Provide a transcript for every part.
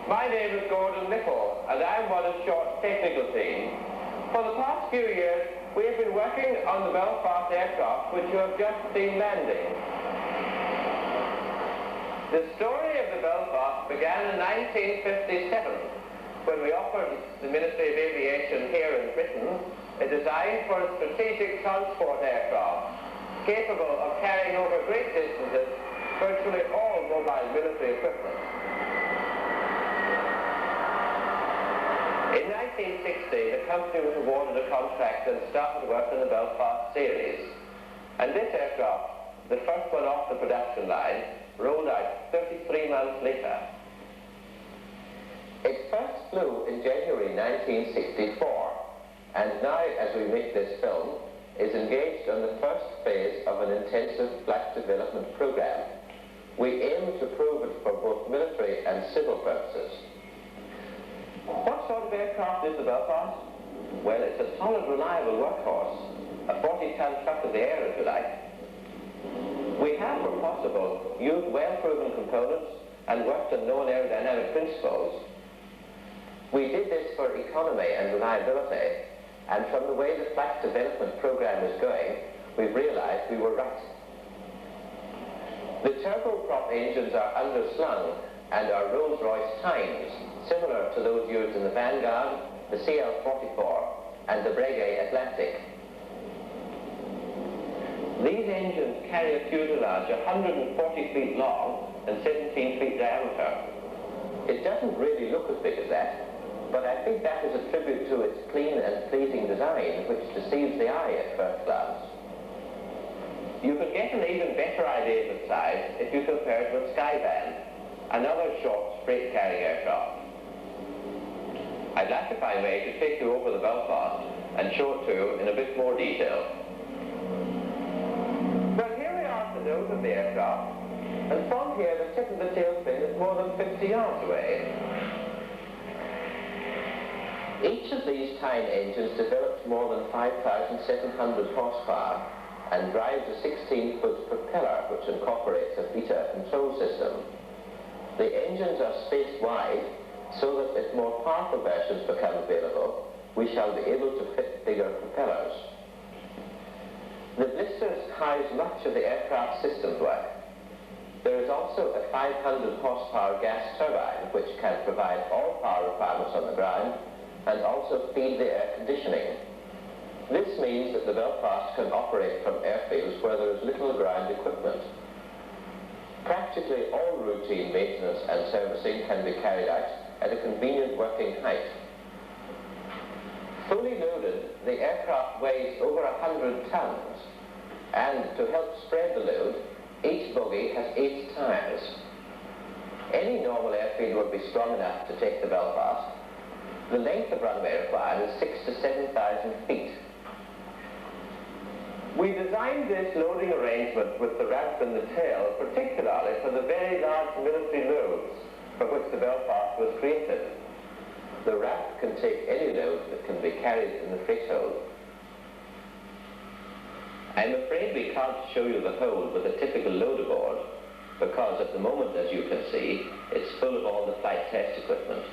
My name is Gordon Nicol, and I'm one of Short's technical team. For the past few years, we have been working on the Belfast aircraft, which you have just seen landing. The story of the Belfast began in 1957, when we offered the Ministry of Aviation here in Britain a design for a strategic transport aircraft capable of carrying over great distances virtually all mobile military equipment. In 1960, the company was awarded a contract and started work on the Belfast series. And this aircraft, the first one off the production line, rolled out 33 months later. It first flew in January 1964, and now, as we make this film, is engaged on the first phase of an intensive flight development program. We aim to prove it for both military and civil purposes. What sort of aircraft is the Belfast? Well, it's a solid, reliable workhorse, a 40-ton truck of the air, if you like. We have, where possible, used well-proven components and worked on known aerodynamic principles. We did this for economy and reliability, and from the way the flight development program is going, we've realized we were right. The turboprop engines are underslung and are Rolls-Royce Times, similar to those used in the Vanguard, the CL-44, and the Breguet Atlantic. These engines carry a fuselage 140 feet long and 17 feet diameter. It doesn't really look as big as that, but I think that is a tribute to its clean and pleasing design, which deceives the eye at first glance. You can get an even better idea of its size if you compare it with Skyvan, another short freight-carrying aircraft. I'd like, if I may, to take you over the Belfast and show it to you in a bit more detail. Well, here we are at the nose of the aircraft, and from here the tip of the tailspin is more than 50 yards away. Each of these Tyne engines develops more than 5,700 horsepower and drives a 16-foot propeller which incorporates a beta control system. The engines are spaced wide so that if more powerful versions become available, we shall be able to fit bigger propellers. The blisters house much of the aircraft systems work. There is also a 500 horsepower gas turbine which can provide all power requirements on the ground and also feed the air conditioning. This means that the Belfast can operate from airfields where there is little ground equipment. Practically all routine maintenance and servicing can be carried out at a convenient working height. Fully loaded, the aircraft weighs over 100 tons, and to help spread the load, each bogie has 8 tires. Any normal airfield would be strong enough to take the Belfast. The length of runway required is 6,000 to 7,000 feet. We designed this loading arrangement with the ramp and the tail particularly for the very large military loads for which the Belfast was created. The ramp can take any load that can be carried in the freight hold. I'm afraid we can't show you the hold with a typical loader board because at the moment, as you can see, it's full of all the flight test equipment.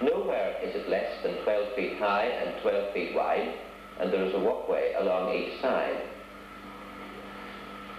Nowhere is it less than 12 feet high and 12 feet wide, and there is a walkway along each side.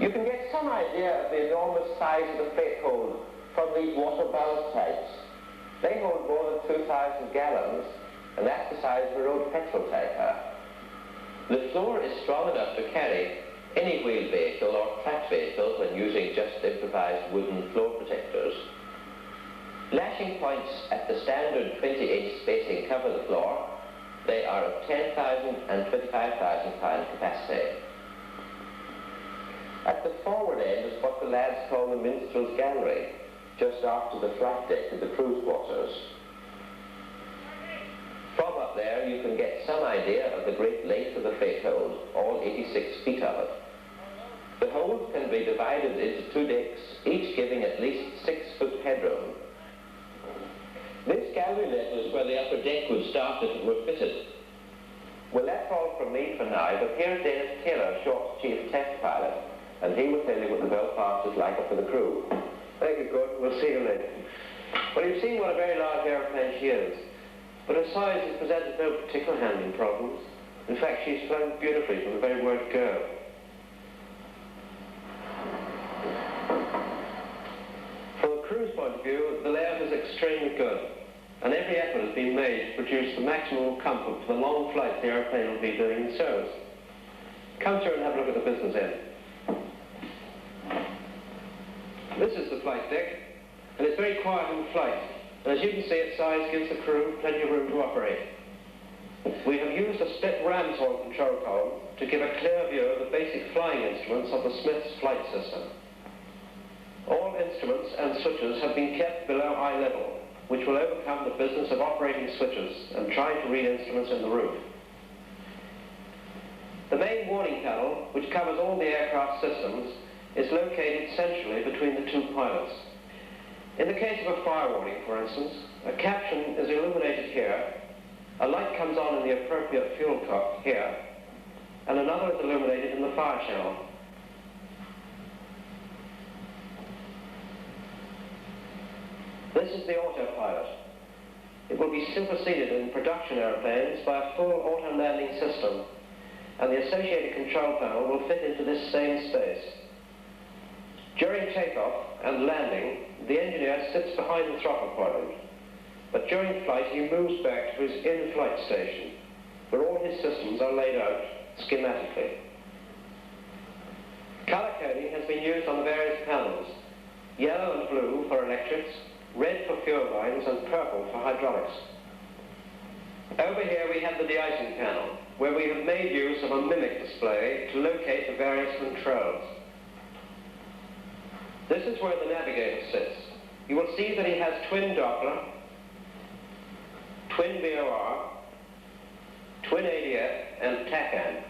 You can get some idea of the enormous size of the freight hold from these water ballast types. They hold more than 2,000 gallons, and that's the size of a road petrol tanker. The floor is strong enough to carry any wheeled vehicle or tracked vehicle when using just improvised wooden floor protectors. Lashing points at the standard 20-inch spacing cover the floor. They are of 10,000 and 25,000 pound capacity. At the forward end is what the lads call the minstrel's gallery, just after the flight deck of the cruise quarters. From up there you can get some idea of the great length of the freight hold, all 86 feet of it. The hold can be divided into 2 decks, each giving at least 6 foot headroom. This gallery level is where the upper deck would start if it were fitted. Well, that's all from me for now, but here's Dennis Taylor, Short's chief test pilot, and he will tell you what the Belfast is like for the crew. Thank you, Gordon. We'll see you later. Well, you've seen what a very large aeroplane she is, but her size has presented no particular handling problems. In fact, she's flown beautifully from the very word go. From a cruise point of view, the layout is extremely good, and every effort has been made to produce the maximum comfort for the long flights the aeroplane will be doing in service. Come through and have a look at the business end. This is the flight deck, and it's very quiet in flight. And as you can see, its size gives the crew plenty of room to operate. We have used a split ram's horn control column to give a clear view of the basic flying instruments of the Smith's flight system. All instruments and switches have been kept below eye level, which will overcome the business of operating switches and trying to read instruments in the roof. The main warning panel, which covers all the aircraft systems, is located centrally between the two pilots. In the case of a fire warning, for instance, a caption is illuminated here, a light comes on in the appropriate fuel cock here, and another is illuminated in the fire channel. This is the autopilot. It will be superseded in production airplanes by a full auto-landing system, and the associated control panel will fit into this same space. During takeoff and landing, the engineer sits behind the throttle quadrant, but during flight he moves back to his in-flight station, where all his systems are laid out schematically. Color coding has been used on the various panels: yellow and blue for electrics, red for fuel lines, and purple for hydraulics. Over here we have the de-icing panel, where we have made use of a mimic display to locate the various controls. This is where the navigator sits. You will see that he has twin Doppler, twin VOR, twin ADF, and TACAN.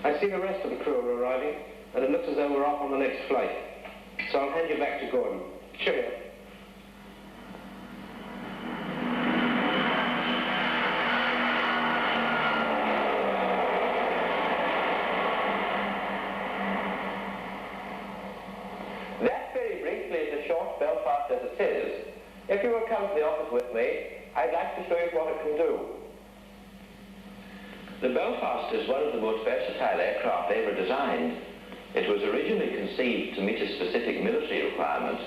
I see the rest of the crew are arriving, and it looks as though we're off on the next flight. So I'll hand you back to Gordon. Cheerio. That very briefly is a short Belfast as it is. If you will come to the office with me, I'd like to show you what it can do. The Belfast is one of the most versatile aircraft ever designed. It was originally conceived to meet a specific military requirement,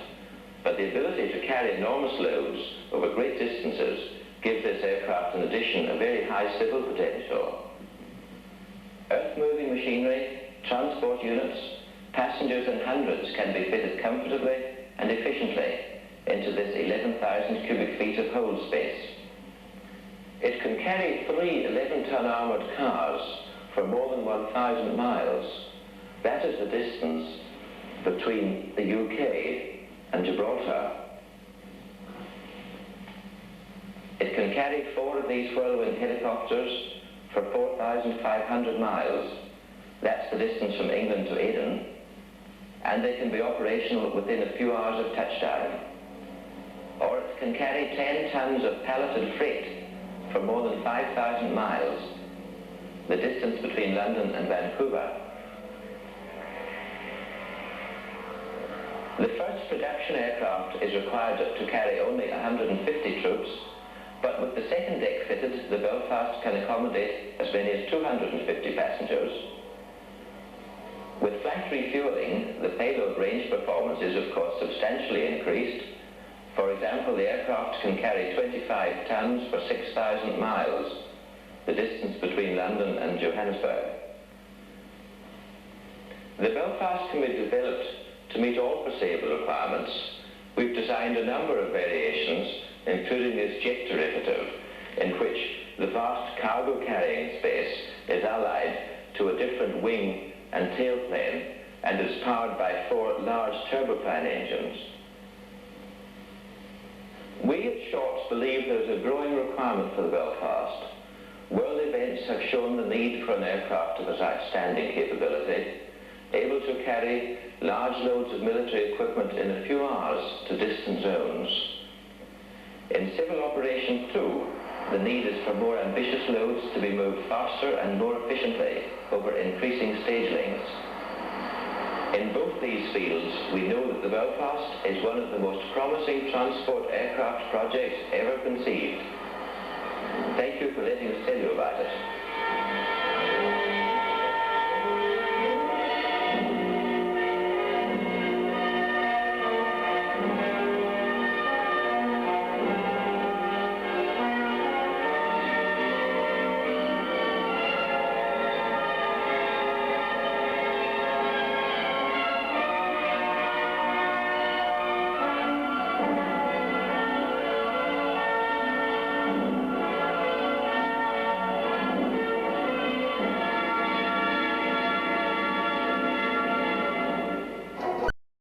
but the ability to carry enormous loads over great distances gives this aircraft in addition a very high civil potential. Earth-moving machinery, transport units, passengers and hundreds can be fitted comfortably and efficiently into this 11,000 cubic feet of hold space. It can carry 3 11-ton armoured cars for more than 1,000 miles. That is the distance between the UK and Gibraltar. It can carry 4 of these whirlwind helicopters for 4,500 miles. That's the distance from England to Aden. And they can be operational within a few hours of touchdown. Or it can carry 10 tons of palleted freight for more than 5,000 miles, the distance between London and Vancouver. The first production aircraft is required to carry only 150 troops, but with the second deck fitted, the Belfast can accommodate as many as 250 passengers. With flat refueling, the payload range performance is of course substantially increased. For example, the aircraft can carry 25 tons for 6,000 miles, the distance between London and Johannesburg. The Belfast can be developed to meet all foreseeable requirements. We've designed a number of variations, including this jet derivative, in which the vast cargo carrying space is allied to a different wing and tailplane and is powered by 4 large turbofan engines. We at Shorts believe there is a growing requirement for the Belfast. World events have shown the need for an aircraft of its outstanding capability, able to carry large loads of military equipment in a few hours to distant zones. In civil operations too, the need is for more ambitious loads to be moved faster and more efficiently over increasing stage lengths. In both these fields, we know that the Belfast is one of the most promising transport aircraft projects ever conceived. Thank you for letting us tell you about it.